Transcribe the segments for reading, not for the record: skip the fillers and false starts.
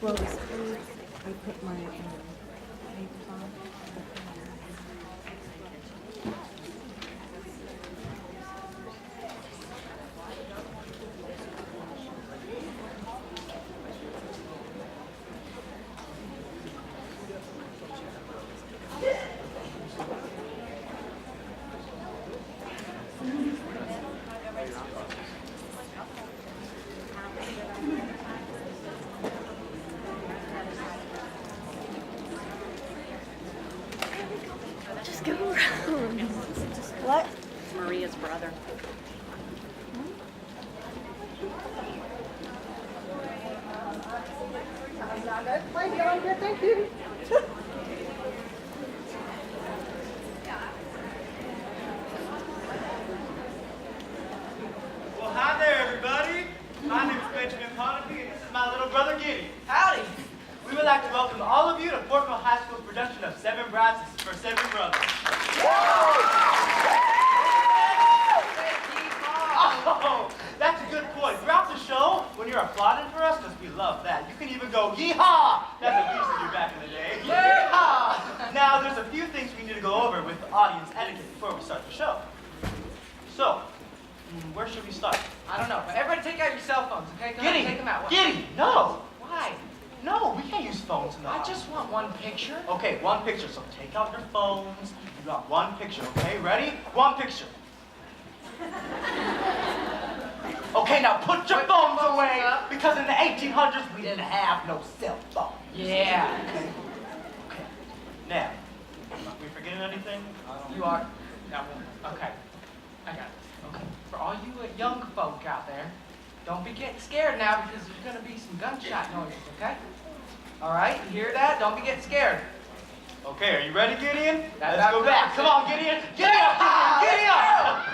Well, the spade, I put my papers on. Just go around. What? It's Maria's brother. Thank you. Well, hi there, everybody. My name is Benjamin Ponape, and this is my little brother, Giddy. Howdy. We would like to welcome all of you to Fort Mill High School's production of Seven Brides for Seven Brothers. Oh, that's a good point. Throughout the show, when you're applauding for us, because we love that, you can even go, yee-haw! That's what we used to do back in the day. Yee-haw! Now, there's a few things we need to go over with audience etiquette before we start the show. So, where should we start? I don't know, but everybody take out your cell phones, okay? Go ahead, Giddy! take them out. What? Giddy! No! Why? No, we can't use phones in the I audience. just want one picture. Okay, one picture. So take out your phones. You got one picture, okay? Ready? One picture. Okay, now put your phones away, because in the 1800s we didn't have no cell phone. Yeah. Okay. Now, are we forgetting anything? You are. No. Okay. I got it. Okay. For all you young folk out there, don't be getting scared now because there's going to be some gunshot noises, okay? All right? You hear that? Don't be getting scared. Okay, are you ready, Gideon? That's Let's go back. Come on, Gideon. Giddy up, Gideon. Giddy up.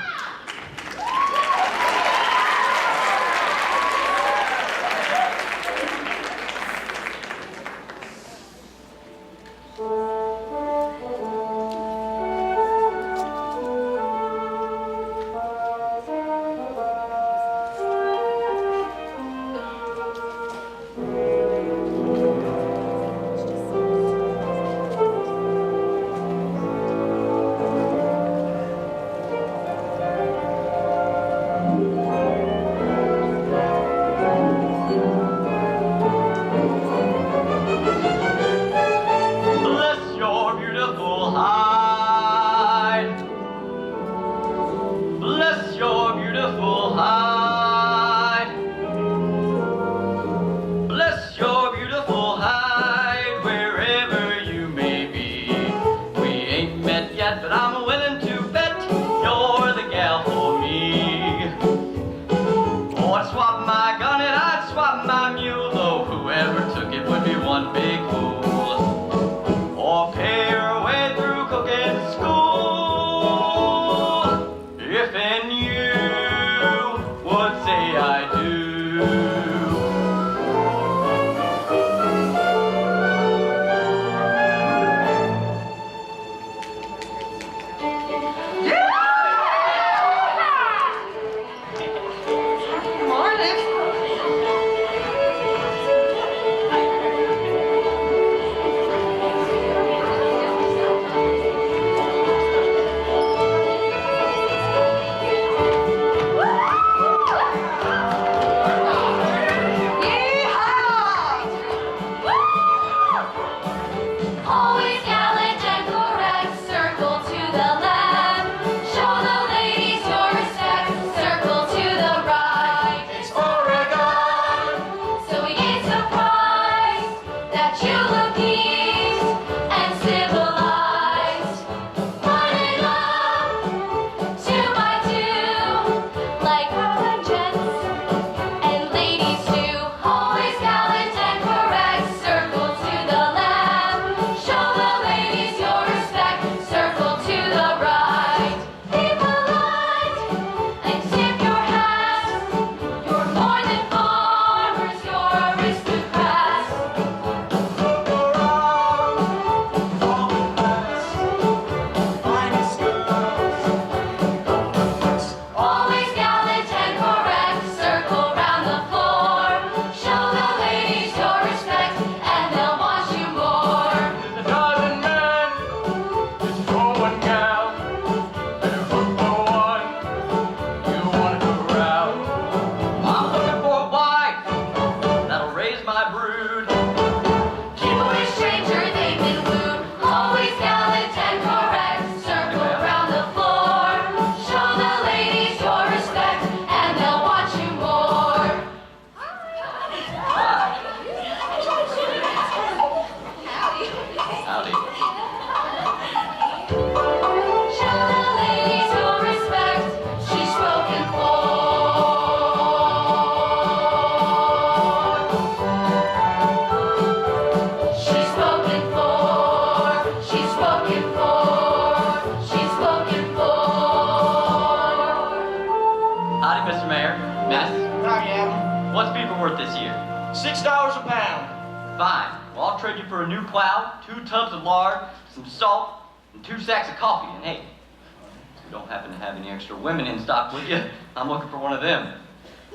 worth this year? $6 a pound. Fine. Well, I'll trade you for a new plow, 2 tubs of lard, some salt, and 2 sacks of coffee. And hey, if you don't happen to have any extra women in stock with you, I'm looking for one of them.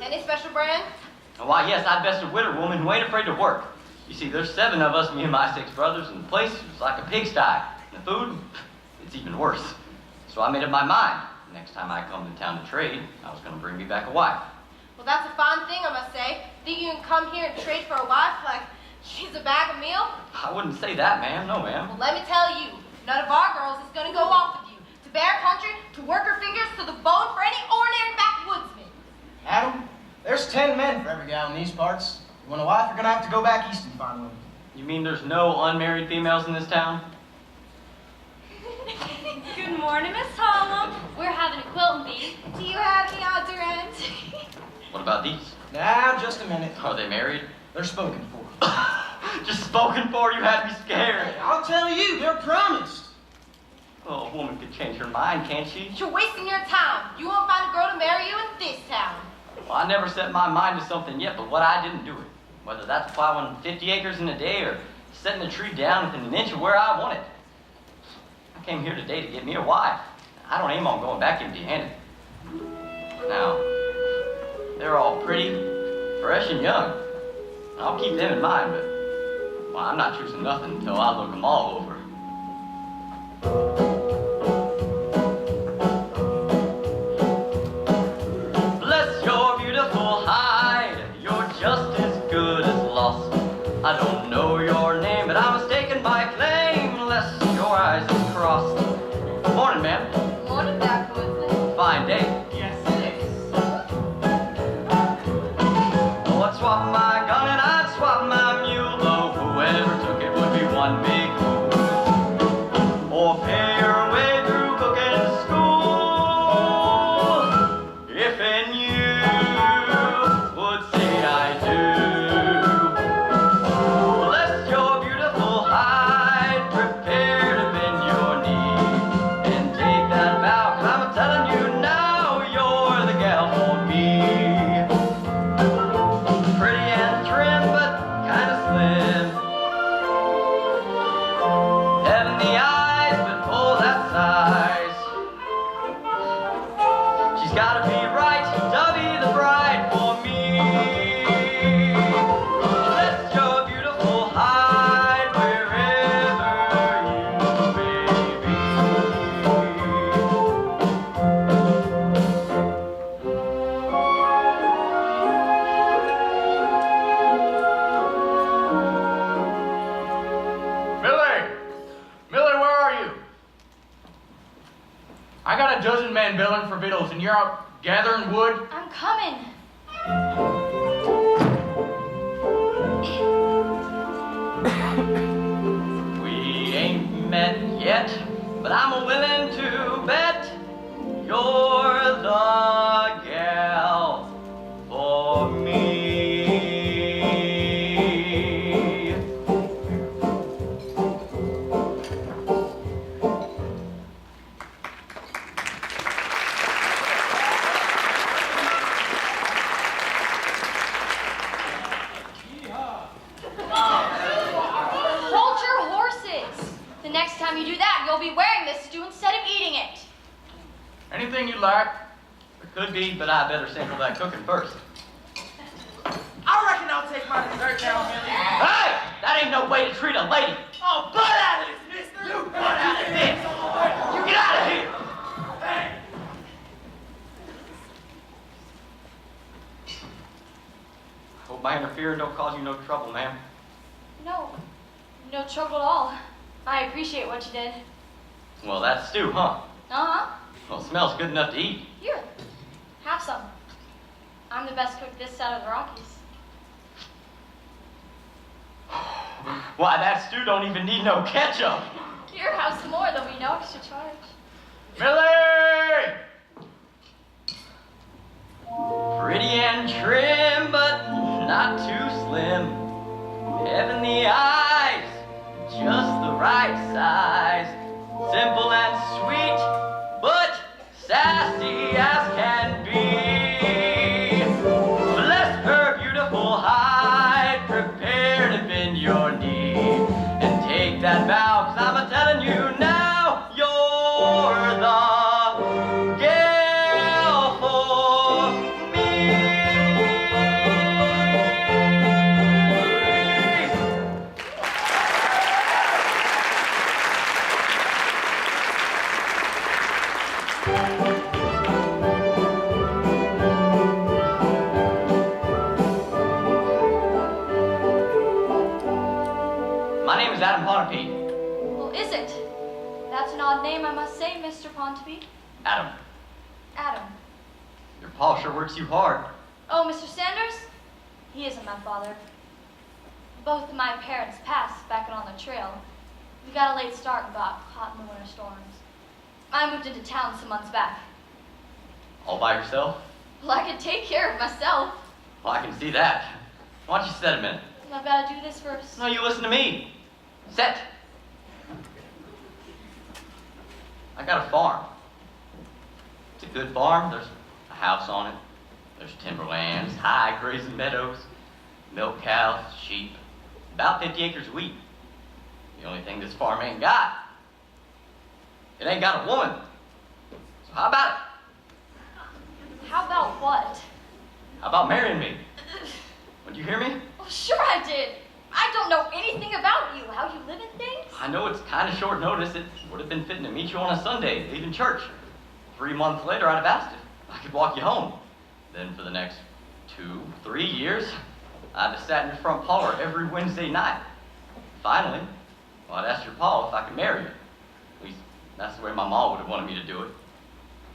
Any special brand? Why, yes, I'd best a widow woman who ain't afraid to work. You see, there's 7 of us, me and my 6 brothers, and the place is like a pigsty. And the food, it's even worse. So I made up my mind. Next time I come to town to trade, I was going to bring me back a wife. Well, that's a fine thing, I must say. Think you can come here and trade for a wife like she's a bag of meal? I wouldn't say that, ma'am. No, ma'am. Well, let me tell you, none of our girls is going to go off with you. To bear country, to work her fingers to the bone for any ordinary backwoodsman. Adam, there's 10 men for every gal in these parts. You want a wife, you're gonna have to go back east and find one. You mean there's no unmarried females in this town? Good morning, Miss Hollum. We're having a quilting bee. Do you have any odds or ends? What about these? Now, just a minute. Are they married? They're spoken for. Just spoken for? You had me scared. I'll tell you, they're promised. Oh, a woman could change her mind, can't she? You're wasting your time. You won't find a girl to marry you in this town. Well, I never set my mind to something yet, but what I didn't do it. Whether that's plowing 50 acres in a day or setting a tree down within an inch of where I want it. I came here today to get me a wife. I don't aim on going back empty-handed. Now, they're all pretty, fresh, and young. I'll keep them in mind, but well, I'm not choosing nothing until I look them all over. Bless your beautiful hide, you're just as good as lost. I don't know your name, but I'm mistaken by claim, unless your eyes are crossed. Morning, ma'am. Morning, backwoodsman. Fine day. Yes, it is. Oh, I'd swap my gun and I'd swap my mule, though whoever took it would be one big fool. Or pay your way through cooking school, if and you would say I do. Bless your beautiful hide, prepare to bend your knee, and take that vow, 'cause I'm telling you now, you're the gal for me. Pretty and trim, but kinda slim. Having the eyes, but full that size. She's gotta be right to be the bride for me. Bless your beautiful hide wherever you may be. Millie! Millie, where are you? I got a dozen men billing for victuals, and you're out gathering wood? I'm coming. We ain't met yet, but I'm willing to bet you're the gal for me. Hold your horses. The next time you do that, you'll be wearing this stew instead of eating it. Anything you like? It could be, but I better sample that cooking first. I reckon I'll take my dessert now, Millie. Hey! That ain't no way to treat a lady! Oh, butt out of this, mister! You butt out of this! You get out of here! Hope my interfering don't cause you no trouble, ma'am. No, no trouble at all. I appreciate what you did. Well, that's stew, huh? Uh-huh. Well, it smells good enough to eat. Here, have some. I'm the best cook this side of the Rockies. Why, that stew don't even need no ketchup. Here, have some more. There'll be no extra charge. Millie! Pretty and trim, but not too slim. Heavenly eyes, just the right size. Simple and sweet, but sassy as can be. Bless her beautiful My name is Adam Ponape. Well, is it? That's an odd name, I must say, Mr. Pontaby. Adam, Adam. your pa sure works you hard. Oh, Mr. Sanders? He isn't my father. Both of my parents passed back on the trail. We got a late start and got caught in the winter storms. I moved into town some months back. All by yourself? Well, I could take care of myself. Well, I can see that. Why don't you sit a minute? I've got to do this first. No, you listen to me. Sit. I got a farm. It's a good farm. There's a house on it. There's timberlands, high grazing meadows, milk cows, sheep, about 50 acres of wheat. The only thing this farm ain't got, it ain't got a woman. So how about it? How about what? How about marrying me? Would you hear me? Well, sure I did. I don't know anything about you, how you live in things. I know it's kind of short notice. It would have been fitting to meet you on a Sunday, leaving church. 3 months later, I'd have asked if I could walk you home. Then for the next 2, 3 years, I'd have sat in your front parlor every Wednesday night. Finally, well, I'd asked your pa if I could marry you. At least, that's the way my mom would have wanted me to do it.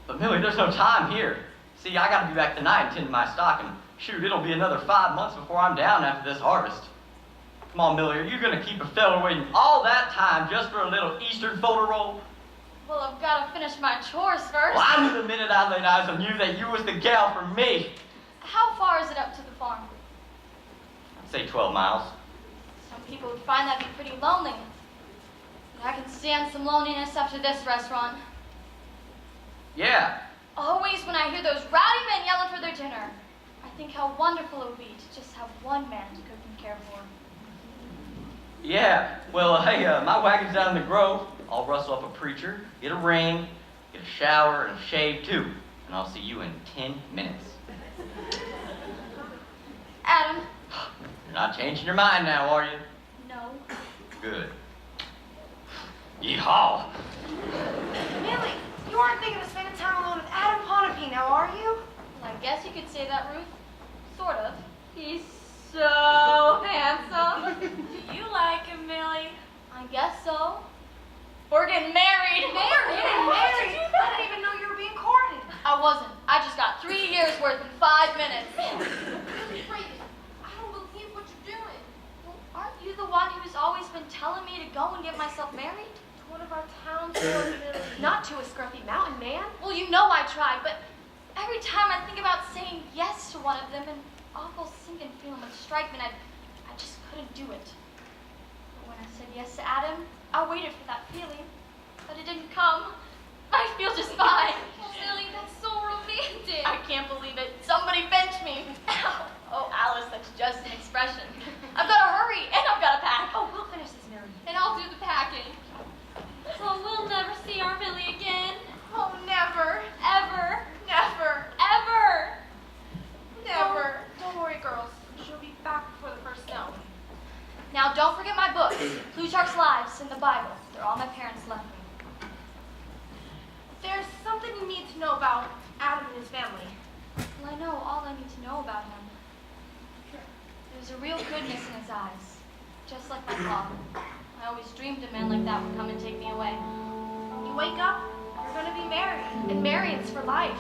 But Millie, there's no time here. See, I gotta be back tonight and tend my stock, and shoot, it'll be another 5 months before I'm down after this harvest. Come on, Millie, are you gonna keep a fella waiting all that time just for a little Eastern photo roll? Well, I've got to finish my chores first. Well, I knew the minute I laid eyes on you that you was the gal for me. How far is it up to the farm? I'd say 12 miles. Some people would find that to be pretty lonely. But I can stand some loneliness after this restaurant. Yeah. Always when I hear those rowdy men yelling for their dinner, I think how wonderful it would be to just have one man to cook and care for. Yeah. Well, hey, my wagon's down in the grove. I'll rustle up a preacher, get a ring, get a shower, and a shave too. And I'll see you in 10 minutes. Adam. You're not changing your mind now, are you? No. Good. Yeehaw. Millie, you aren't thinking of spending time alone with Adam Ponape now, are you? Well, I guess you could say that, Ruth. Sort of. He's so handsome. Do you like him, Millie? I guess so. We're getting married. Married? I didn't even know you were being courted. I wasn't. I just got 3 years worth in 5 minutes. I don't believe what you're doing. Well, aren't you the one who's always been telling me to go and get myself married? To one of our townsfolk, Millie. Not to a scruffy mountain man. Well, you know I tried, but every time I think about saying yes to one of them, an awful sinking feeling would strike me, and I just couldn't do it. But when I said yes to Adam, I waited for that feeling, but it didn't come. I feel just fine. Oh, Millie, that's so romantic. I can't believe it. Somebody benched me. Ow. Oh, Alice, that's just an expression. I've got to hurry, and I've got to pack. Oh, we'll finish this, Millie. And I'll do the packing. So we'll never see our Millie again. Oh, never. Ever. Never. Ever. Never. Don't worry, girls. She'll be back before the first snow. Now, don't forget my books, Plutarch's Lives and the Bible. They're all my parents left me. There's something you need to know about Adam and his family. Well, I know all I need to know about him. There's a real goodness in his eyes, just like my father. I always dreamed a man like that would come and take me away. When you wake up, you're going to be married. And married's for life.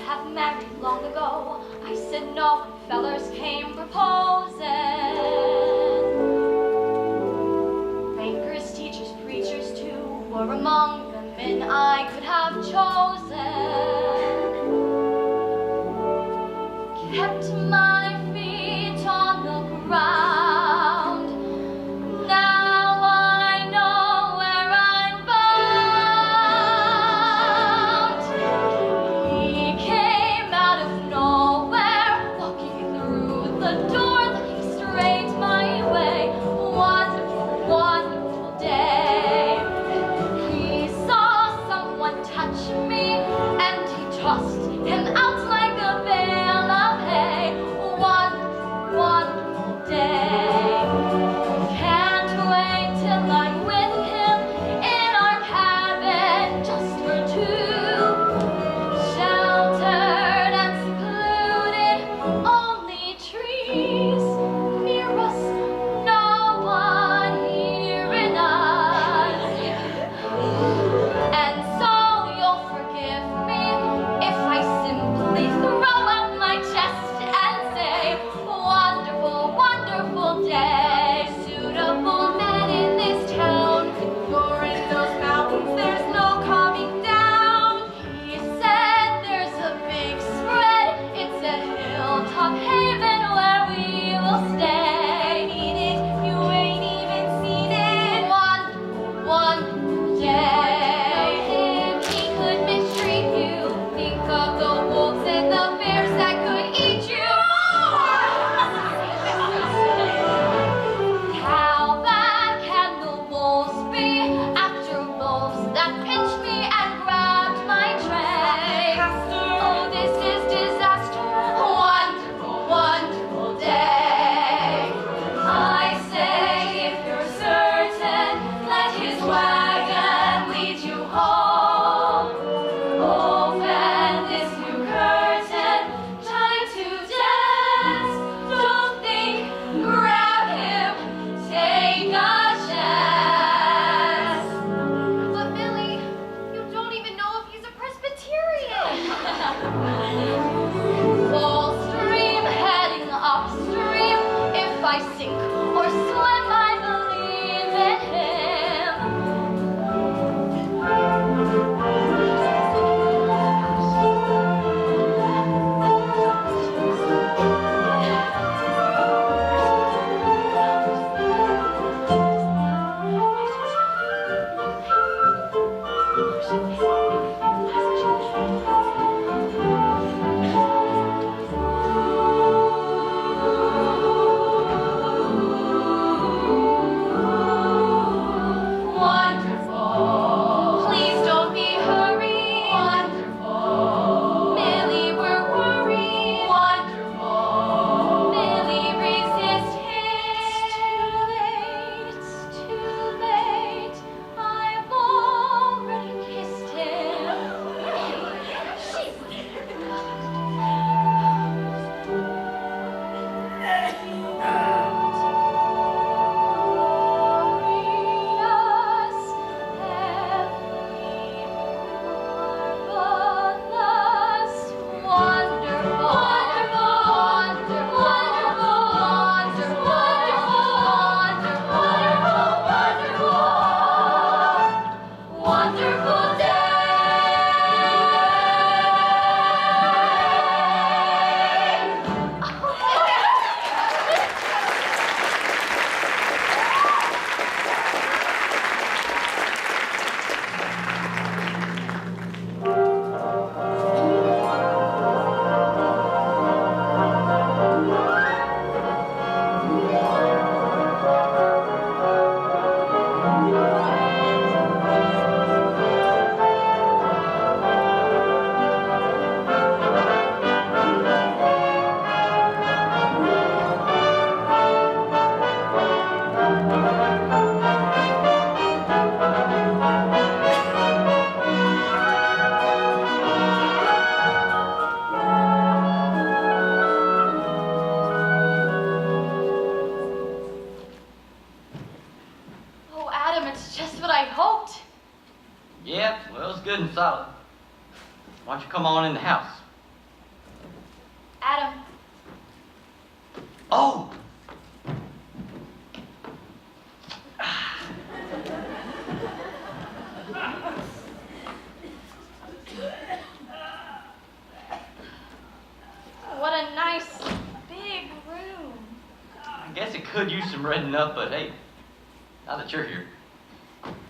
Have married long ago. I said no when fellers came proposing. Bankers, teachers, preachers too were among the men I could have chosen. Kept my feet on the ground. Now I know where I'm bound. He came out of nowhere, walking through the door that he straight my way. Wonderful, wonderful day. He saw someone touch me, and he tossed him out like a bale of hay. Yeah, well, it's good and solid. Why don't you come on in the house? Adam, Oh! what a nice big room. I guess it could use some redding up, but hey, now that you're here.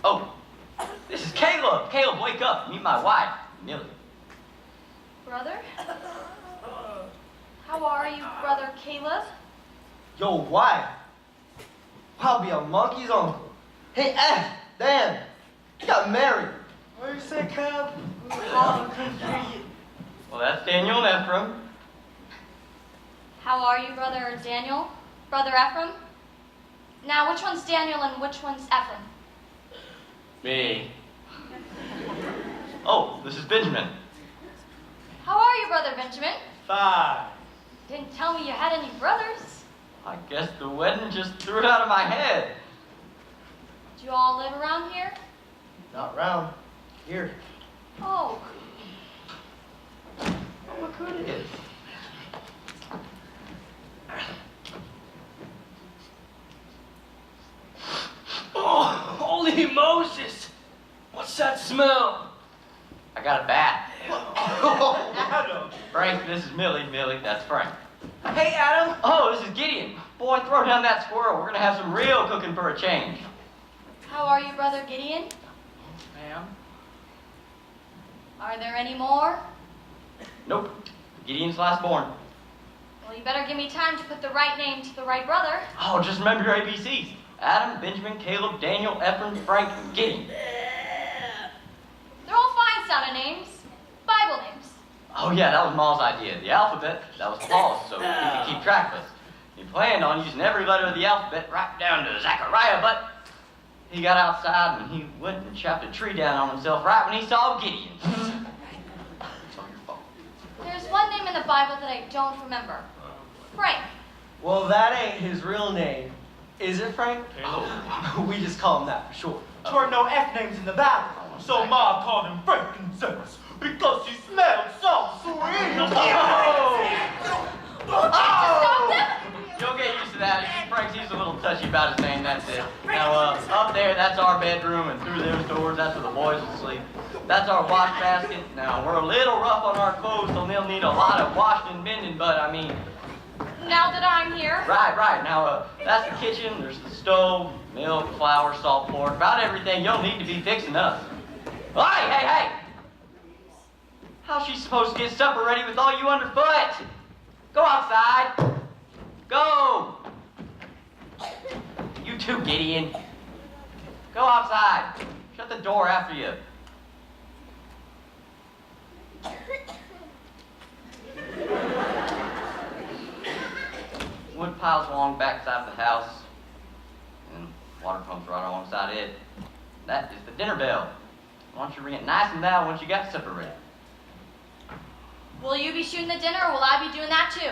Oh, this is Caleb. Caleb, wake up. Meet my wife, Millie. Brother? How are you, Brother Caleb? Yo, wife. I'll be a monkey's uncle. Hey, Dan, you got married. What do you say, Cub? Oh, I couldn't hear you. Well, that's Daniel and Ephraim. How are you, Brother Daniel? Brother Ephraim? Now, which one's Daniel and which one's Ephraim? Me. Oh, this is Benjamin. How are you, Brother Benjamin? Fine. Didn't tell me you had any brothers. I guess the wedding just threw it out of my head. Do you all live around here? Not round. Here. Oh, Oh, look who it is. Oh, holy Moses! What's that smell? I got a bat. Adam. Frank, this is Millie. Millie, that's Frank. Hey, Adam. Oh, this is Gideon. Boy, throw down that squirrel. We're gonna have some real cooking for a change. how are you, Brother Gideon? Ma'am. Are there any more? Nope. Gideon's last born. Well, you better give me time to put the right name to the right brother. Oh, just remember your ABCs. Adam, Benjamin, Caleb, Daniel, Ephraim, Frank, and Gideon. They're all fine sounding names. Bible names. Oh yeah, that was Ma's idea. The alphabet, that was Paul's, so he could keep track of us. He planned on using every letter of the alphabet right down to Zechariah, but he got outside and he went and chopped a tree down on himself right when he saw Gideon. It's all your fault. There's one name in the Bible that I don't remember. Frank. Well, that ain't his real name. Is it, Frank? We just call him that for short. There were no F names in the Bible, so Ma called him frankincense because he smelled so sweet. Stop them! You'll get used to that. Frank's he's a little touchy about his name, that's it. Now, up there, that's our bedroom, and through those doors, that's where the boys will sleep. That's our wash basket. Now, we're a little rough on our clothes, so they'll need a lot of washing and mending, but I mean, Now that I'm here. right. Now, that's the kitchen. There's the stove, milk, flour, salt, pork, about everything you'll need to be fixing us. Hey! How's she supposed to get supper ready with all you underfoot? Go outside. Go! You too, Gideon. Go outside. Shut the door after you. Wood piles along backside of the house, and water pumps right alongside it. That is the dinner bell. Why don't you ring it nice and loud once you got supper ready? Will you be shooting the dinner or will I be doing that too?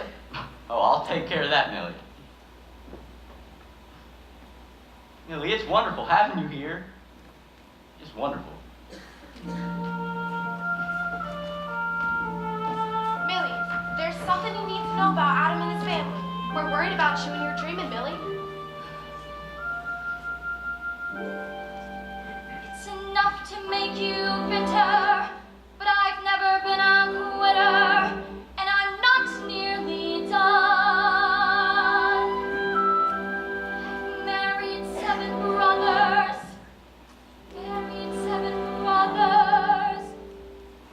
Oh, I'll take care of that, Millie. Millie, it's wonderful having you here. Just wonderful. Millie, there's something you need to know about Adam and his family. We're worried about you and your dreaming, Millie. It's enough to make you bitter, but I've never been a quitter, and I'm not nearly done. I've married 7 brothers,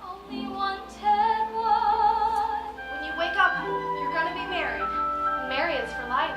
only one dead one. When you wake up, you're gonna be married. And married is for life.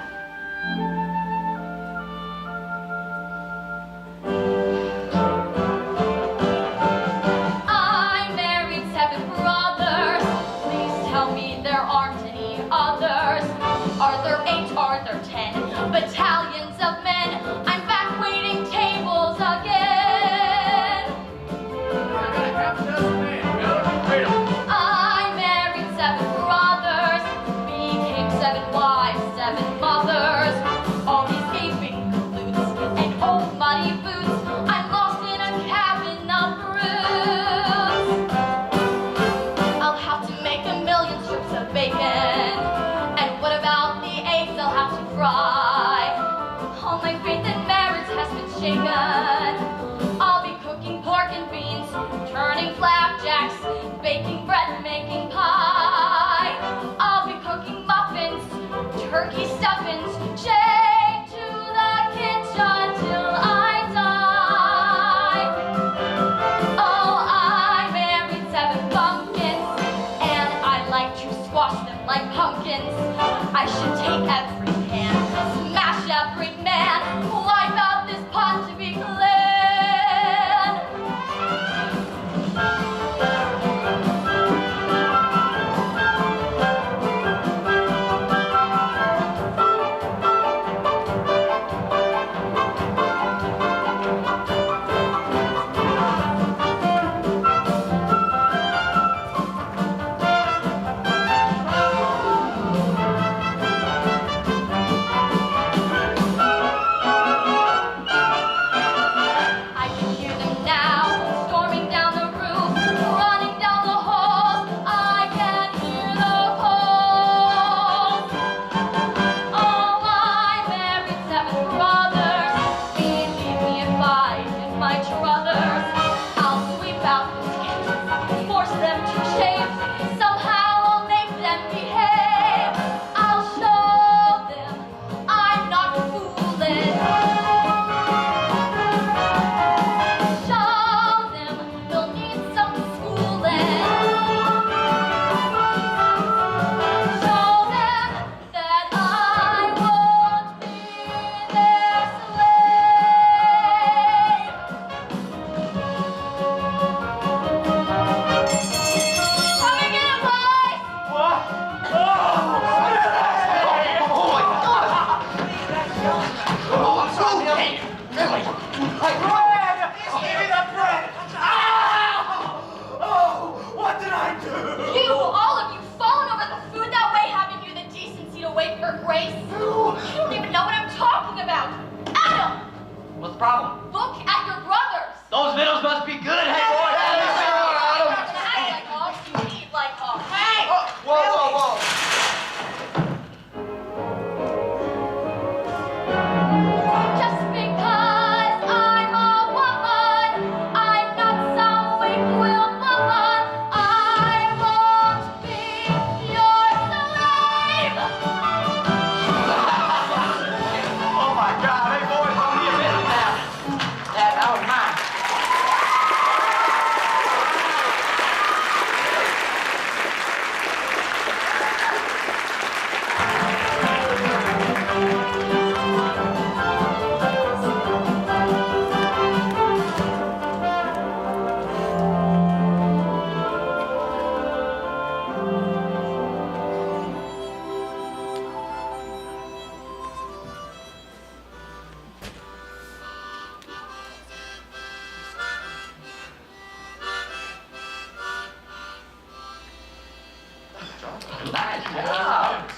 Nice job.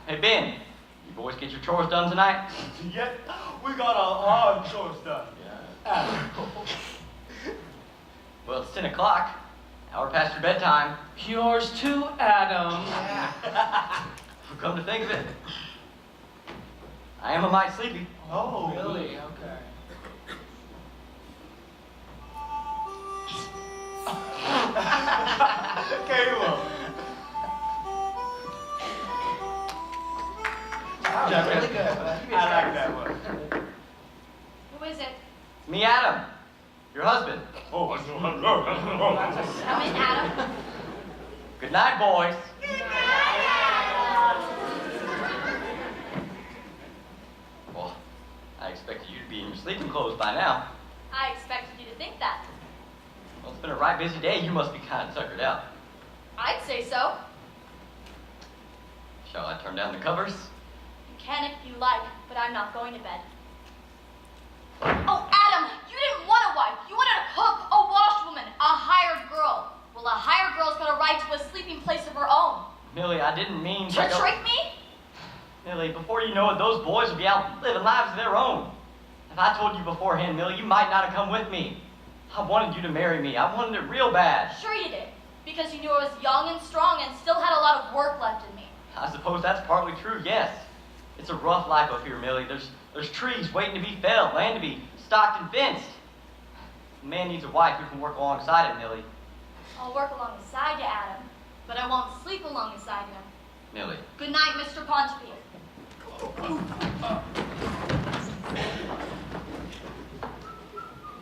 Hey, Ben, you boys get your chores done tonight? Yet, we got a hard chores done. Well, it's 10 o'clock. Hour past your bedtime. Yours too, Adam. Come to think of it, I am a mite sleepy. Oh, Really? Okay. Caleb. That was really good. I like that one. Who is it? Me, Adam, your husband. Oh, Come in, Adam. Good night, boys. Well, I expected you to be in your sleeping clothes by now. I expected you to think that. Well, it's been a right busy day. You must be kind of tuckered out. I'd say so. Shall I turn down the covers? You can if you like, but I'm not going to bed. Oh, Adam, you didn't want a wife. You wanted a cook, a washwoman, a hired girl. Well, a hired girl's got a right to a sleeping place of her own. Millie, I didn't mean To go- trick me? Millie, before you know it, those boys will be out living lives of their own. If I told you beforehand, Millie, you might not have come with me. I wanted you to marry me. I wanted it real bad. Sure you did. Because you knew I was young and strong and still had a lot of work left in me. I suppose that's partly true, yes. It's a rough life up here, Millie. There's trees waiting to be felled, land to be stocked and fenced. A man needs a wife who can work alongside him, Millie. I'll work alongside you, Adam, but I won't sleep alongside you. Millie. Good night, Mr. Pontyfield.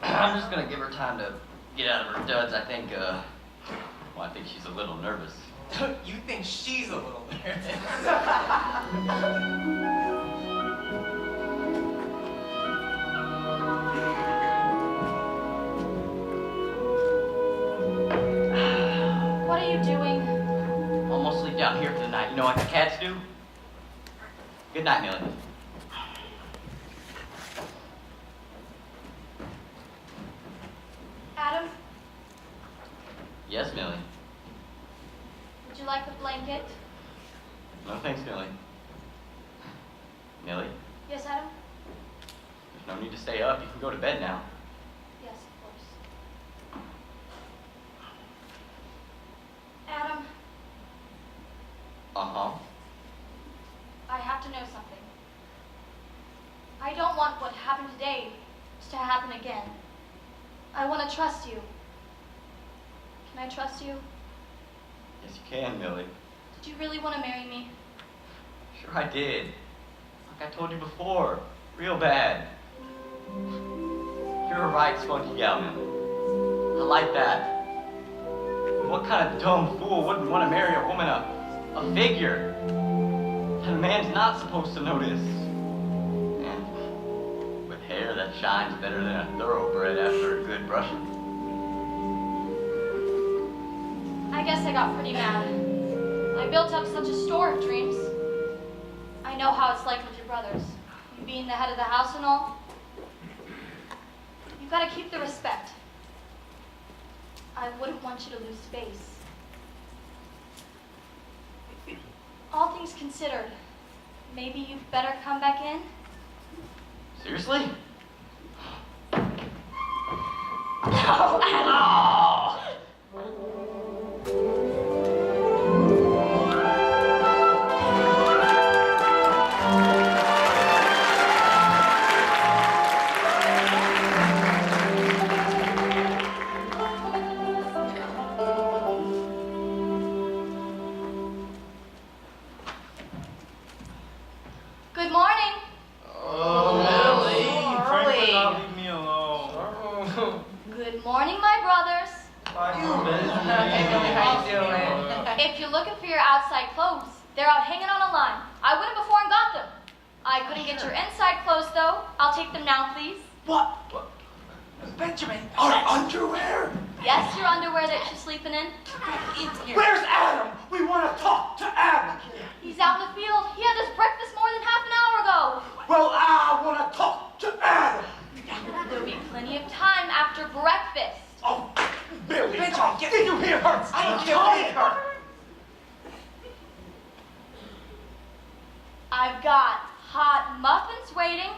I'm just gonna give her time to get out of her duds. I think she's a little nervous. You think she's a little nervous? What are you doing? Almost sleep down here for the night. You know what the cats do? Good night, Millie. Adam, Yes, Millie. would you like a blanket? No thanks, Millie. Millie, Yes, Adam? there's no need to stay up. You can go to bed now. Yes, of course. Adam, Uh-huh. I have to know something. I don't want what happened today to happen again. I want to trust you. Can I trust you? Yes, you can, Millie. Did you really want to marry me? Sure I did. Like I told you before. Real bad. You're a right spunky gal, Millie. I like that. What kind of dumb fool wouldn't want to marry a woman, a figure that a man's not supposed to notice? And with hair that shines better than a thoroughbred after a good brushing. I guess I got pretty mad. I built up such a store of dreams. I know how it's like with your brothers. You being the head of the house and all. You've got to keep the respect. I wouldn't want you to lose face. All things considered, maybe you'd better come back in? Seriously? No, Adam! Good morning. Frank would not leave me alone. Good morning, my brothers. Hey, Millie, how you doing? If you're looking for your outside clothes, they're out hanging on a line. I went in before and got them. I couldn't get your inside clothes, though. I'll take them now, please. What? Benjamin, our underwear? Yes, your underwear that you're sleeping in. Where's Adam? We want to talk to Adam. He's out in the field. He had his breakfast more than half an hour ago. Well, I want to talk to Adam. There'll be plenty of time after breakfast. Oh, Billy, Benjamin, did you hear her? I don't Tell care. her. I've got hot muffins waiting,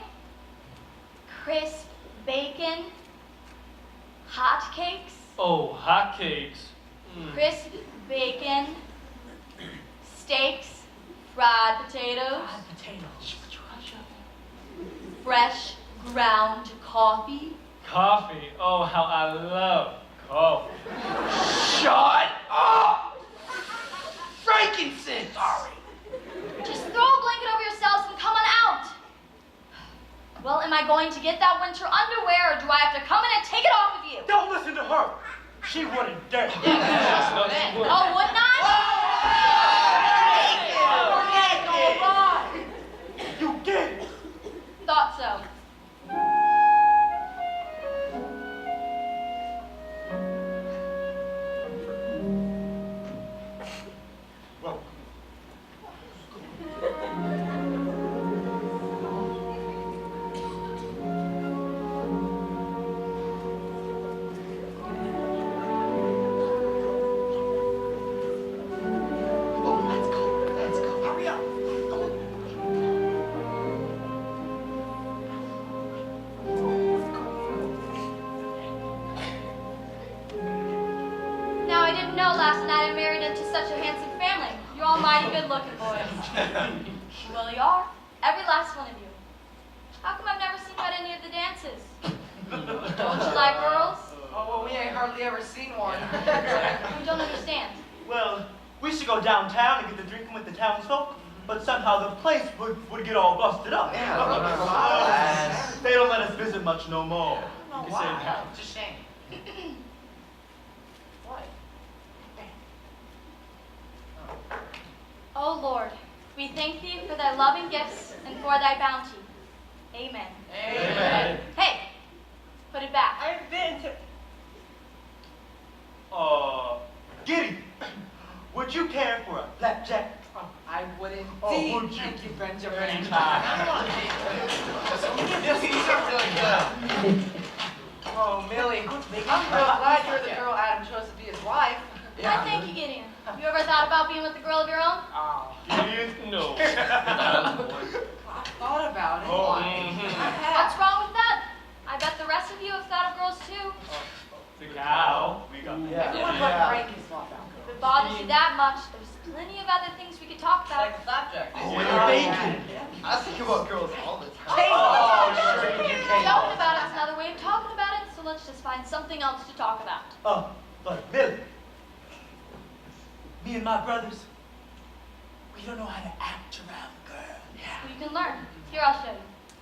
crisp bacon, hot cakes, Oh, hotcakes. crisp bacon, steaks, fried potatoes, Potatoes. fresh ground coffee. Coffee. Oh, how I love coffee. Shut up! Frankincense! Sorry. Just throw a blanket over yourselves and come on out. Well, am I going to get that winter underwear, or do I have to come in and take it off of you? Don't listen to her. She wouldn't dare. Oh, wouldn't I? You get it. Thought so. Well, Let's go. hurry up. Now, I didn't know last night I married into such a handsome family. You're all mighty good-looking boys. Well, you are. Every last one of you. How come I've never seen you at any of the dances? Don't you like girls? Oh, well, we ain't hardly ever seen one. You don't understand. Well, we should go downtown and get to drinking with the townsfolk, but somehow the place would get all busted up. They don't let us visit much no more. No, You why? say how? It's a shame. What? O Lord, we thank thee for thy loving gifts and for thy bounty. Amen. Amen. Hey, put it back. I've been to... Giddy, would you care for a blackjack? Oh, I would indeed. Oh, would you? Thank you, Benjamin. Oh, Millie, I'm real glad you're the girl Adam chose to be his wife. Why, thank you, Gideon. You ever thought about being with a girl of your own? Oh, Gideon? No. I thought about it. Oh, I have. What's wrong with that? I bet the rest of you have thought of girls too. The cow. We got Everyone but Frankie's thought about If it bothers you that much, there's plenty of other things we could talk about. flapjack. Oh, when you're baking. I think about girls all the time. Oh, sure you can. Joking about it's another way of talking about it, so let's just find something else to talk about. But Billy, me and my brothers, we don't know how to act around a girl. Well, you can learn. Here, I'll show you.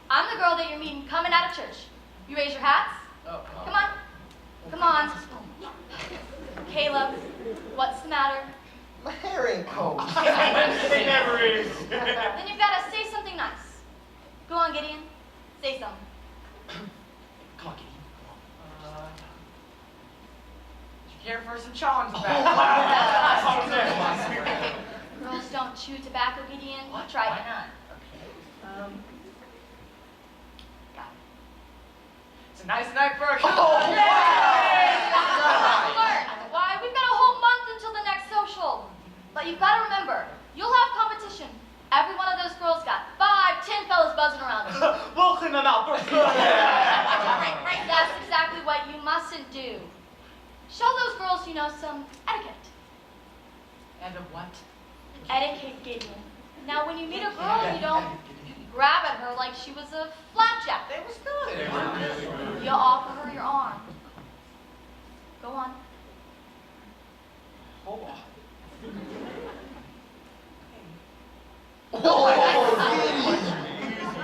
I'm the girl that you're meeting coming out of church. You raise your hats. Come on. Come on. Caleb, what's the matter? My hair ain't combed. It never is. Then you've got to say something nice. Go on, Gideon. Say something. Come on, Gideon. Did you care for some chawns back? Girls don't chew tobacco, Gideon. Try it. not? It's a nice night for a Why, we've got a whole month until the next social. But you've got to remember, you'll have competition. Every one of those girls got 5, 10 fellas buzzing around them. We'll clean them out first. That's exactly what you mustn't do. Show those girls you know some etiquette. And a what? Etiquette, Gideon. Now, when you meet a girl, you don't grab at her like she was a flapjack. They was good. You offer her your arm. Go on. Hold on.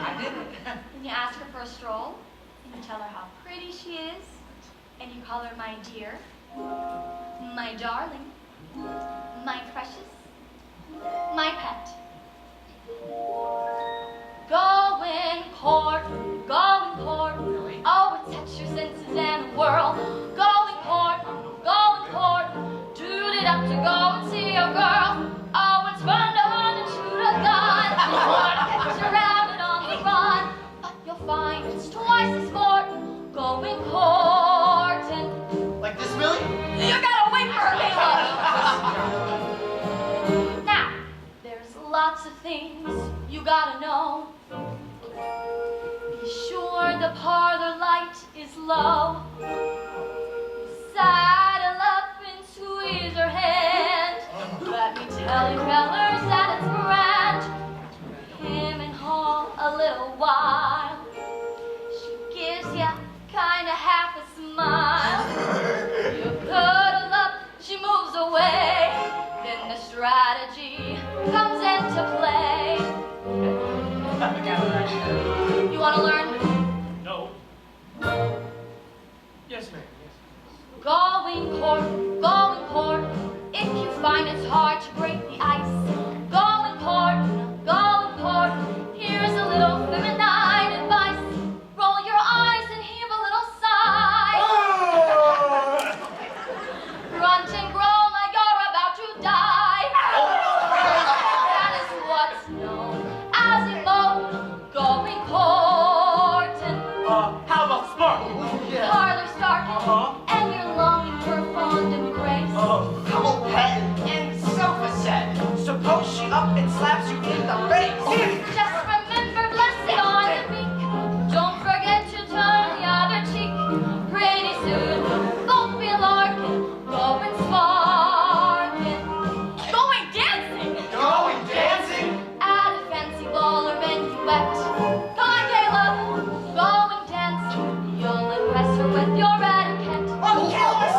I didn't. Then you ask her for a stroll, and you tell her how pretty she is, and you call her my dear, my darling, my precious, my pet. Go in court, oh, it sets your senses and whirl. Go in court, toot it up to go and see a girl. Oh, it's fun to hunt and shoot a gun, fun to catch a rabbit on the run. But you'll find it's twice as sport. Go in court and Like this, Millie? you gotta wait for her, Caleb. Now, there's lots of things you gotta is low. Saddle up and squeeze her hand. Let me tell you, fellers, that it's grand. Him and haw a little while. She gives ya kinda half a smile. You cuddle up, she moves away. Then the strategy comes into play. You wanna learn? No. Yes, ma'am. Going court, if you find it's hard to break the ice. Going court, here's a little feminine advice. Roll your eyes and heave a little sigh. Grunt and groan like you're about to die. That is what's known as a mode. Going courting. How about sparking? Parlor starking, and you're longing for a fond embrace. Come on, Patton, and sofa set. Suppose she up and slaps you in the face. Just remember, blessing on the meek. Don't forget to turn the other cheek. Pretty soon, both be larking, going sparking, going dancing. Going dancing? At a fancy ball or minuet. Come on, Caleb, going dancing. You'll impress her with your etiquette. Oh, Caleb,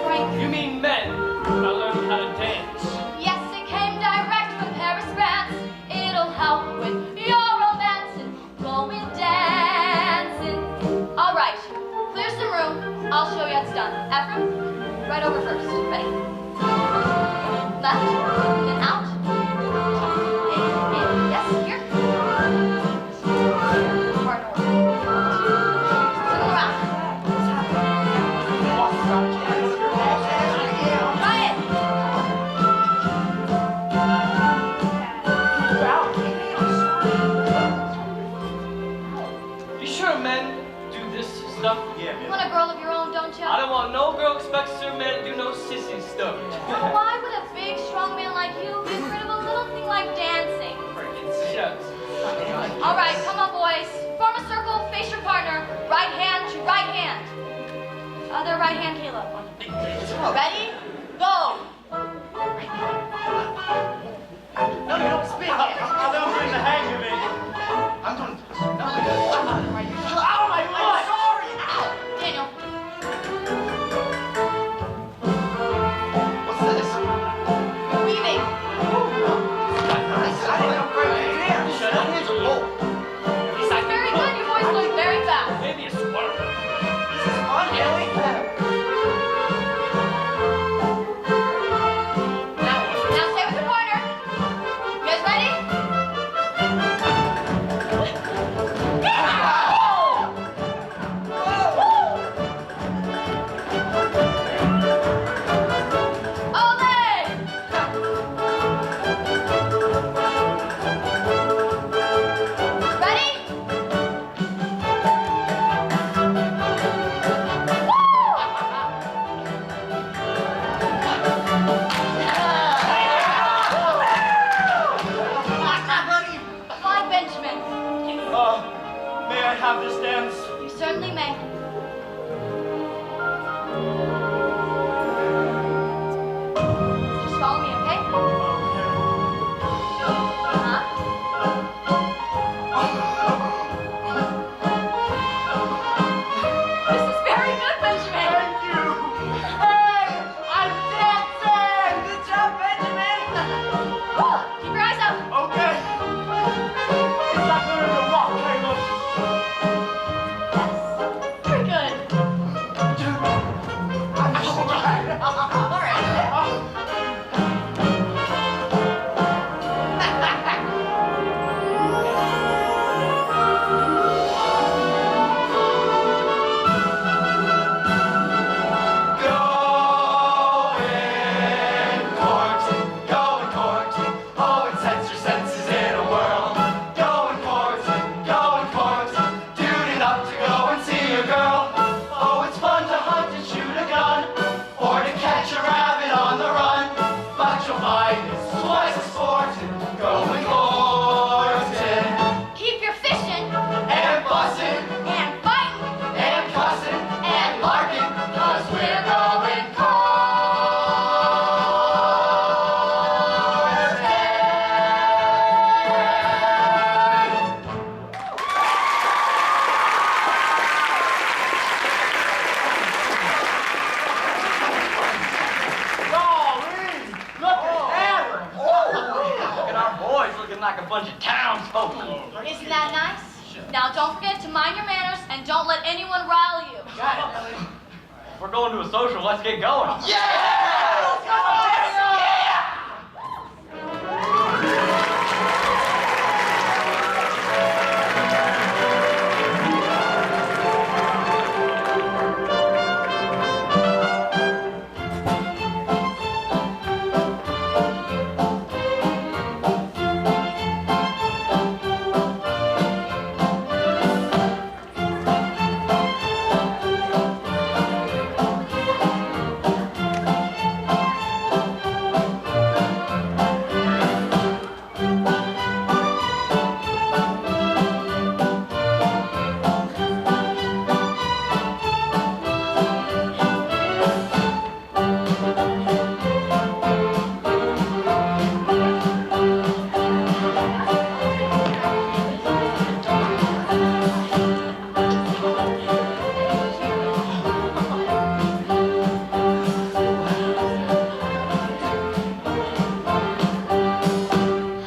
Frank, You mean men are learning how to dance? yes, it came direct from Paris, France. It'll help with your romance and going dancing. All right, clear some room. I'll show you how it's done. Ephraim, right over first. Ready? Left, then out. In, yes, here. Hard over. Turn around. Try it. You sure men do this stuff? Yeah, You man. want a girl of your own, don't you? I don't want no girl expects her man to do no sissy stuff. Well, why would a big, strong man like you be afraid of a little thing like dancing? Shucks. All right, come on, boys. Form a circle, face your partner. Right hand to right hand. Other right hand, Caleb. Ready? Go. No, you don't speak. I'm losing the hang of it. I'm doing this. No, Oh, my foot! sorry. Ow. Daniel. What's this? Weaving. I didn't know Frank was there. Shut My up. hands are full. Very good. Your voice going very fast. Maybe a squirt. This is fun, really. anyone rile you. Got it, Millie. If we're going to a social, let's get going.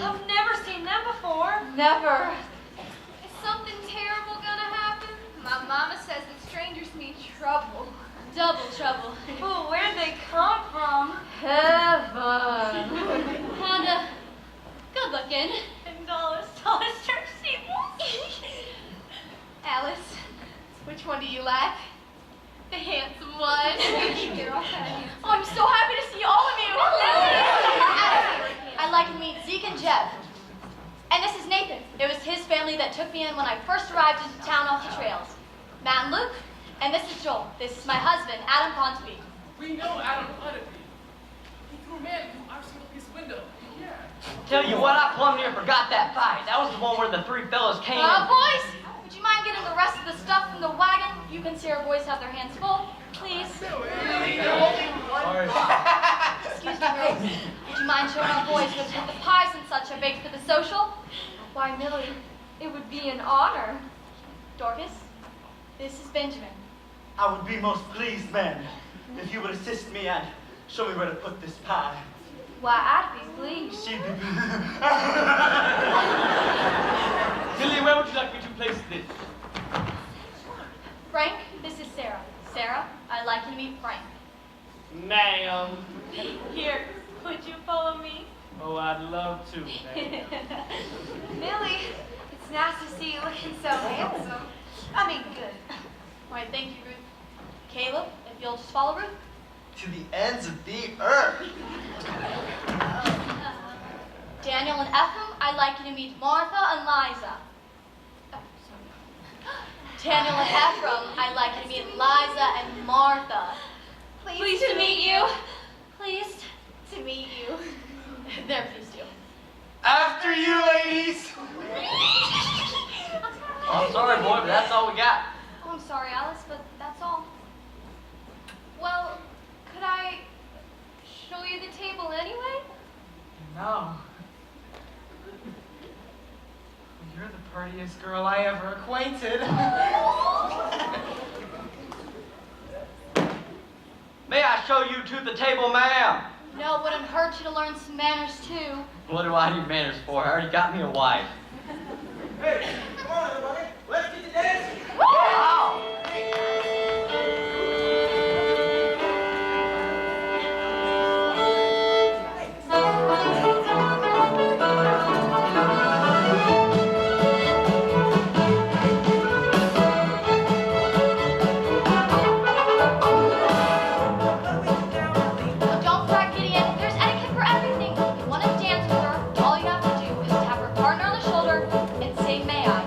I've never seen them before. Never. Is something terrible gonna happen? My mama says that strangers mean trouble. Double trouble. Ooh, where'd they come from? Heaven. Honda, good looking. And tallest church steeple. Alice, which one do you like? The handsome one. You're all kind of handsome. Oh, I'm so happy to see all of you. I'd like to meet Zeke and Jeb. And this is Nathan. It was his family that took me in when I first arrived into town off the trails. Matt and Luke. And this is Joel. This is my husband, Adam Ponsby. We know Adam Putty. He threw a man through our single piece window. Yeah. Tell you what, I plumb near forgot that fight. That was the one where the three fellas came in. Boys, would you mind getting the rest of the stuff from the wagon? You can see our boys have their hands full. Please. Sorry. Excuse me, Rose. Would you mind showing our boys what the pies and such are baked for the social? Why, Millie, it would be an honor. Dorcas, this is Benjamin. I would be most pleased, ma'am, if you would assist me and show me where to put this pie. Why, I'd be pleased. She'd be Millie, where would you like me to place this? Frank, this is Sarah. Sarah, I'd like you to meet Frank. Ma'am. Here, would you follow me? Oh, I'd love to, ma'am. Millie, it's nice to see you looking so handsome. I mean, good. All right, thank you, Ruth. Caleb, if you'll just follow Ruth. To the ends of the earth. Daniel and Ephraim, I'd like you to meet Martha and Liza. Oh, sorry. Daniel and Ephraim, I'd like you to meet Liza and Martha. Pleased to meet you. Pleased To meet you. They're pleased to. After you, ladies! I'm sorry, boy, but that's all we got. Oh, I'm sorry, Alice, but that's all. Well, could I show you the table anyway? No. You're the prettiest girl I ever acquainted. May I show you to the table, ma'am? No, it wouldn't hurt you to learn some manners, too. What do I need manners for? I already got me a wife. Hey, come on, everybody. Let's get to dancing. Wow! But don't fret, Gideon. There's etiquette for everything. If you want to dance with her, all you have to do is tap her partner on the shoulder and say, "May I?"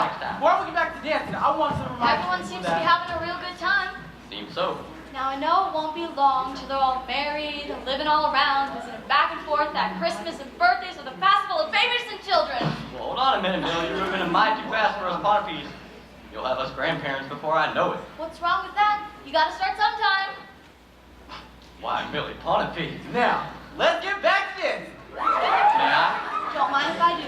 next time. Before we get back to dancing, I want to remind Everyone you seems that to be having a real good time. Seems so. Now I know it won't be long till they're all married and living all around, visiting back and forth at Christmas and birthdays with a festival of babies and children. Well, hold on a minute, Bill. You're moving a mite too fast for us Ponapees. You'll have us grandparents before I know it. What's wrong with that? You gotta start sometime. Why, Millie Ponape? Now, let's get back to this. May I? Don't mind if I do.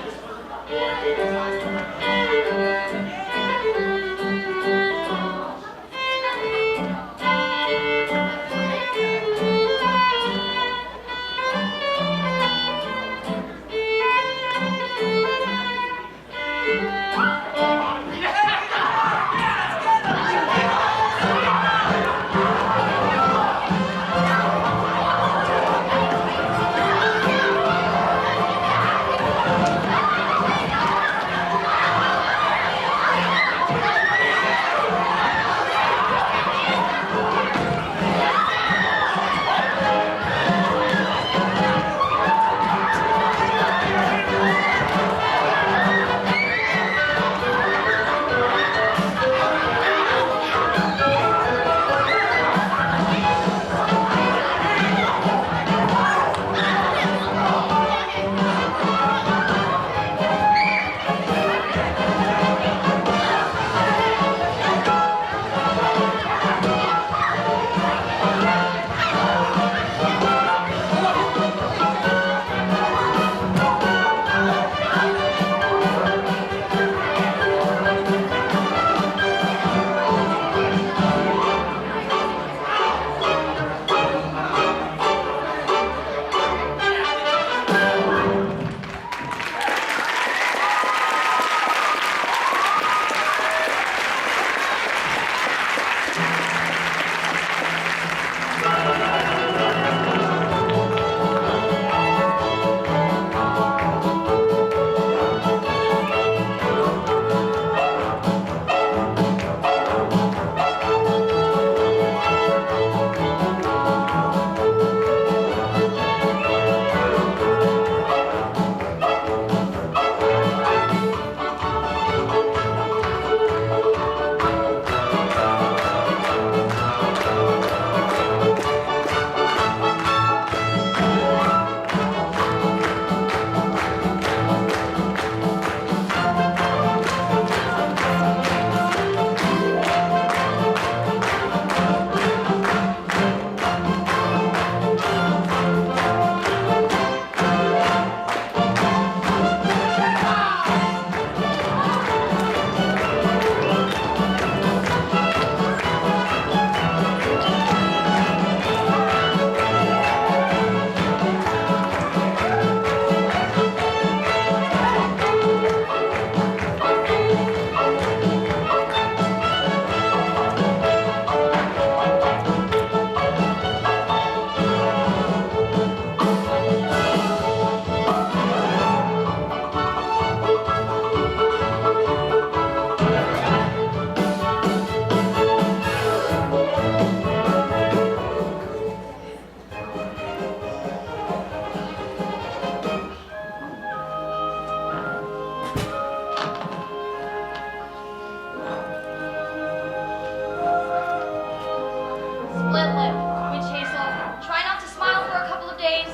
Split lip, witch hazel. Try not to smile for a couple of days.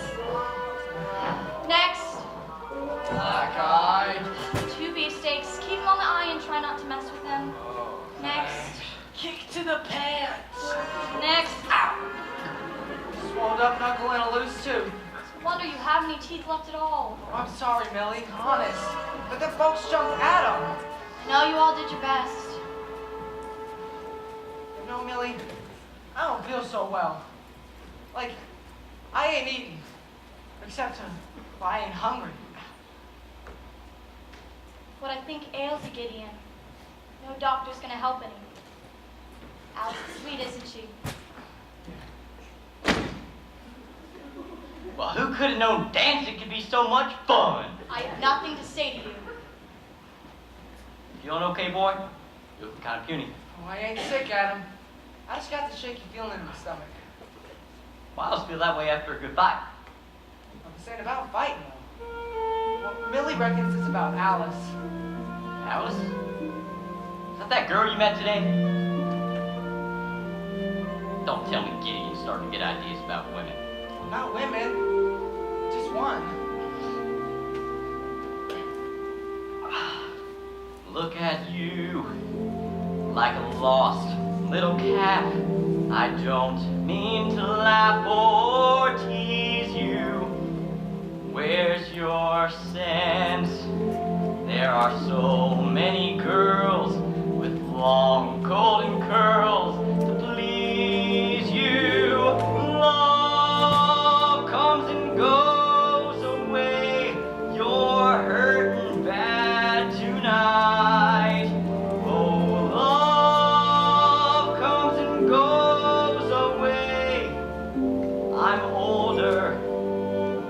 Next. black eye. 2 beefsteaks. Keep them on the eye and try not to mess with them. Next. Kick to the pants. Next. Swelled up knuckle and a loose tooth. Wonder you have any teeth left at all. Oh, I'm sorry, Millie, honest. But the folks jumped at him. I know you all did your best. You know, Millie, I don't feel so well. Like, I ain't eating. Except I ain't hungry. What I think ails you, Gideon. No doctor's gonna help any. Alice is sweet, isn't she? Well, who could have known dancing could be so much fun? I have nothing to say to you. Feeling okay, boy? You looking kind of puny. Oh, I ain't sick, Adam. I just got the shaky feeling in my stomach. Well, I always feel that way after a good fight. I'm saying about fighting, though. Well, Millie reckons it's about Alice. Alice? that girl you met today? Don't tell me Gideon's starting to get ideas about women. Not women, just one. Look at you, like a lost little cat. I don't mean to laugh or tease you. Where's your sense? There are so many girls with long golden curls to please you. Love comes and goes away. You're hurting bad tonight. Oh, love comes and goes away. I'm older,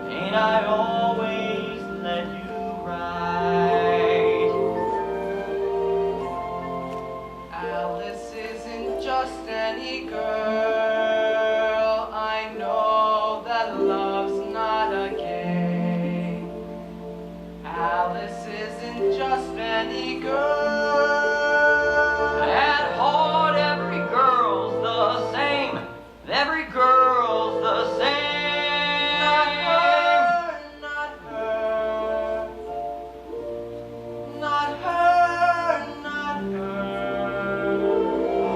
ain't I always let you ride? Alice isn't just any girl. I know that love's not a game. Alice isn't just any girl. At heart, every girl's the same. Every girl's the same. Not her, not her. Not her, not her.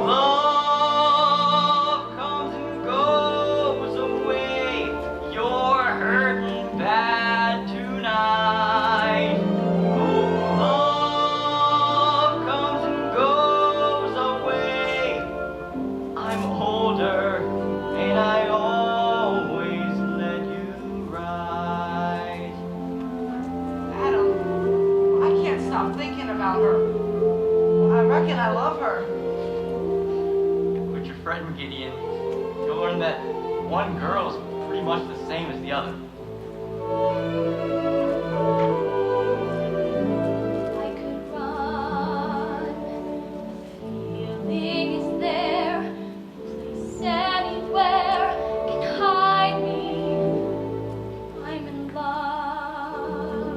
Love comes and goes away. You're hurting bad tonight. Oh, love comes and goes away. I'm older, ain't I always let you ride? Adam, I can't stop thinking about her. I reckon I love her. Quit your fretting, Gideon. You'll learn that one girl's pretty much the same as the other. I could run. The feeling is there. Place anywhere can hide me. I'm in love,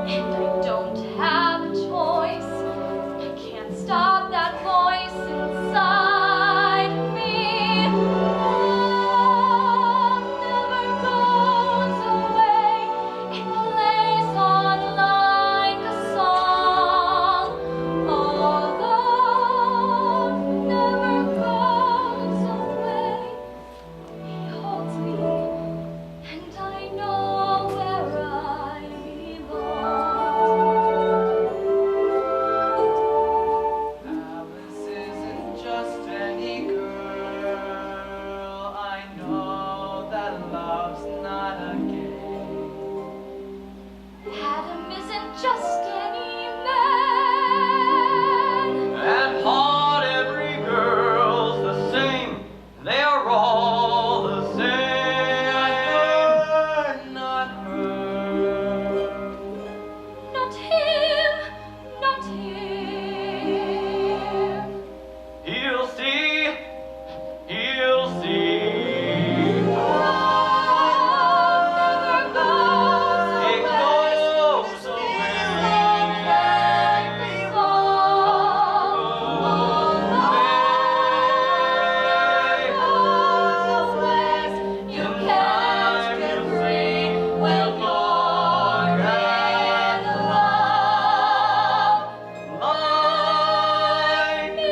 and I don't have a choice. I can't stop that voice inside of me. Love never goes away. It plays on like a song. Oh, love never goes away. He holds me, and I know where I belong. Alice isn't just any girl. I know that love's not a game. Adam isn't just any man. At heart, every girl's the same. They are all the same. Not her. Not him, not him. He'll see, he'll see. Love never goes It goes away. You can't get free when you're in love. Like me.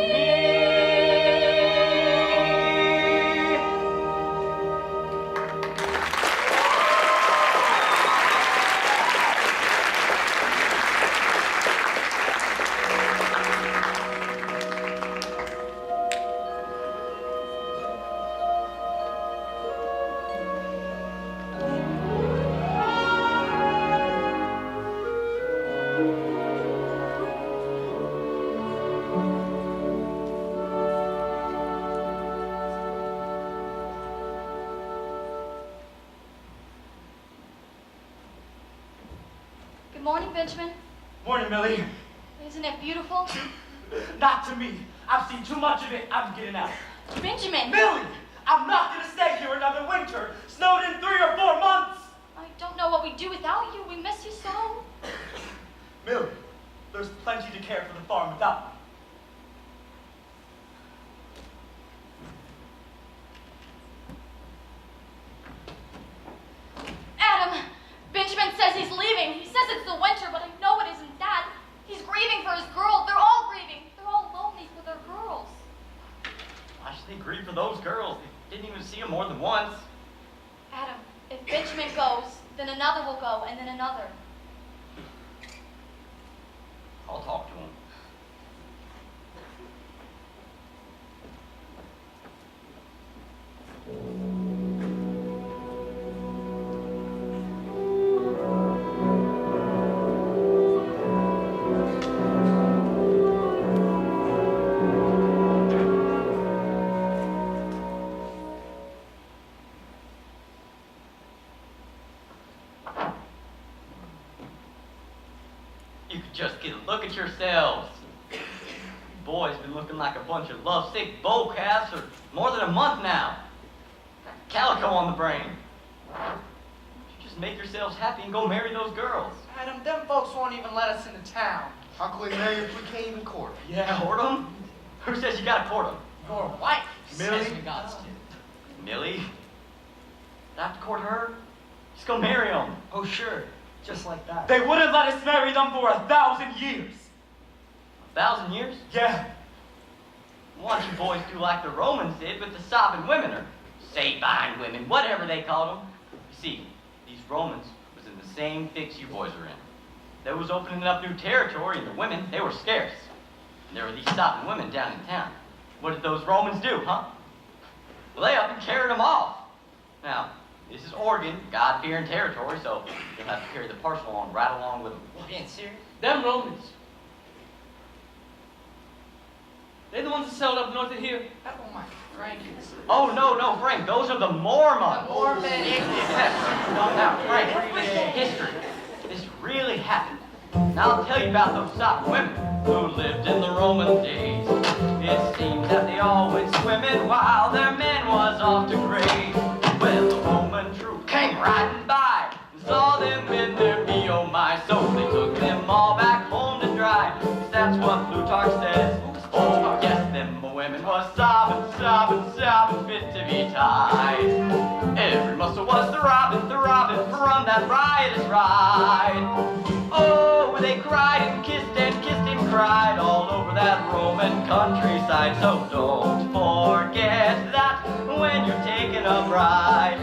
Good morning, Benjamin. Morning, Millie. Isn't it beautiful? Not to me. I've seen too much of it. I'm getting out. Benjamin! Millie, I'm not gonna stay here another winter. Snowed in 3 or 4 months. I don't know what we'd do without you. We miss you so. Millie, there's plenty to care for the farm without me. them more than once. Adam, if Benjamin goes, then another will go, and then another. I'll talk to him. You could just get a look at yourselves. You boys been looking like a bunch of lovesick bull calves for more than a month now. Got calico on the brain. You just make yourselves happy and go marry those girls. Adam, them folks won't even let us into town. How can we marry if we can't even court? Yeah, court 'em? Who says you gotta court 'em? Your wife Millie? says we got to. Millie? Not to court her? Just go marry 'em. Oh, sure. Just like that. They wouldn't let us marry them for 1,000 years. 1,000 years? Yeah. Why don't you boys do like the Romans did with the Sabine women, or Sabine women, whatever they called them? You see, these Romans was in the same fix you boys are in. They was opening up new territory, and the women, they were scarce. And there were these Sabine women down in town. What did those Romans do, huh? Well, they up and carried them off. Now, this is Oregon, God-fearing territory, so you'll have to carry the parcel along right along with them. Being serious? Them Romans. They're the ones that settled up north of here. Oh my Frankies. Oh, no, Frank, those are the Mormons. The Mormons. Now, Frank, this is history. This really happened. Now, I'll tell you about those Sabine women who lived in the Roman days. It seems that they all went swimming while their men was off to graze. Well, the Roman troop came riding by and saw them in their me, oh my. So they took them all back home to dry. 'Cause that's what Plutarch says. Oh, yes, them women was sobbing, fit to be tied. Every muscle was throbbing from that riotous ride. Oh, they cried and kissed and cried all over that Roman countryside. So don't forget that when you're taking a bride,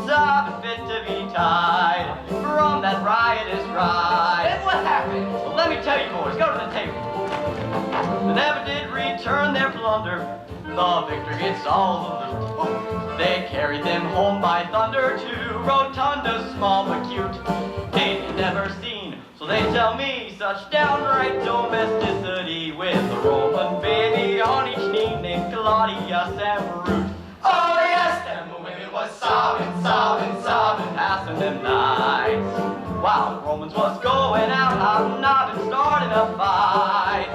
sobbing fit to be tied from that riotous ride. Then what happened? Well, let me tell you, boys, go to the table. They never did return their plunder. The victor gets all the loot. They carried them home by thunder to Rotunda, small but cute. Ain't never seen, so they tell me, such downright domesticity with a Roman baby on each knee named Claudius and Ruth. Oh yes, them women was sobbing, passing them nights. While the Romans was going out, hobnobbing, starting a fight.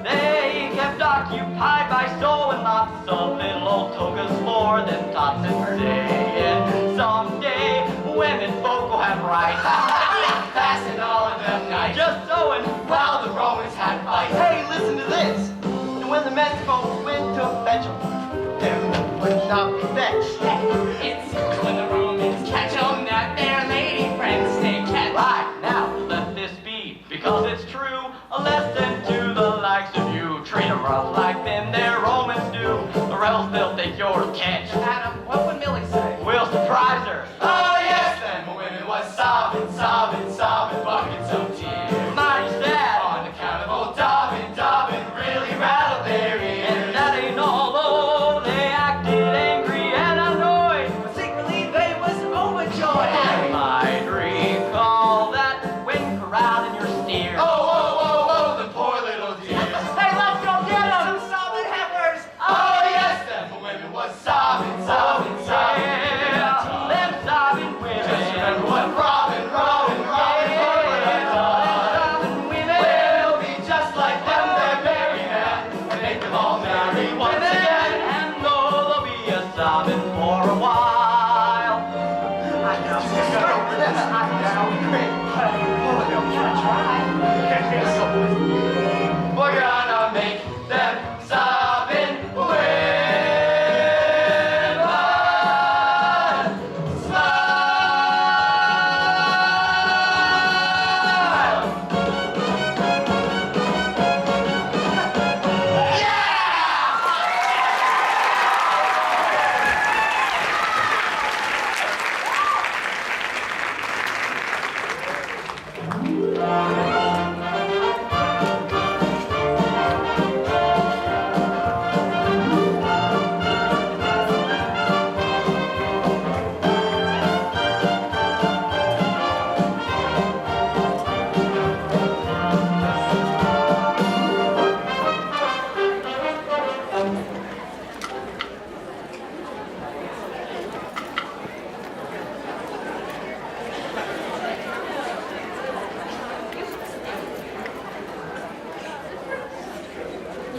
They kept occupied by sewing lots of little old togas for them tots and saying, someday women folk will have rights. Passing all of them nights, just sewing while the Romans had fights. Hey, listen to this. And when the men folks went to fetch them, them would not be vexed. It's when the Romans catch 'em that their lady friends they catch. Right, now let this be, because it's true, a lesson to the likes of you. Treat 'em rough like them their Romans do, or else they'll think you're a catch. Adam, what would Millie say? We'll surprise her. Oh yes, them women was sobbing, buckets of tears. Mighty sad. Unaccountable dobbin, really rattled their ears. And that ain't all, though. They acted angry and annoyed. But secretly they was overjoyed. You might recall that when corralling your steer. Oh, the poor little dears. Hey, let's go get 'em! Some solid heifers! Oh yes, them women was sobbing, Yeah.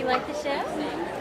like the show?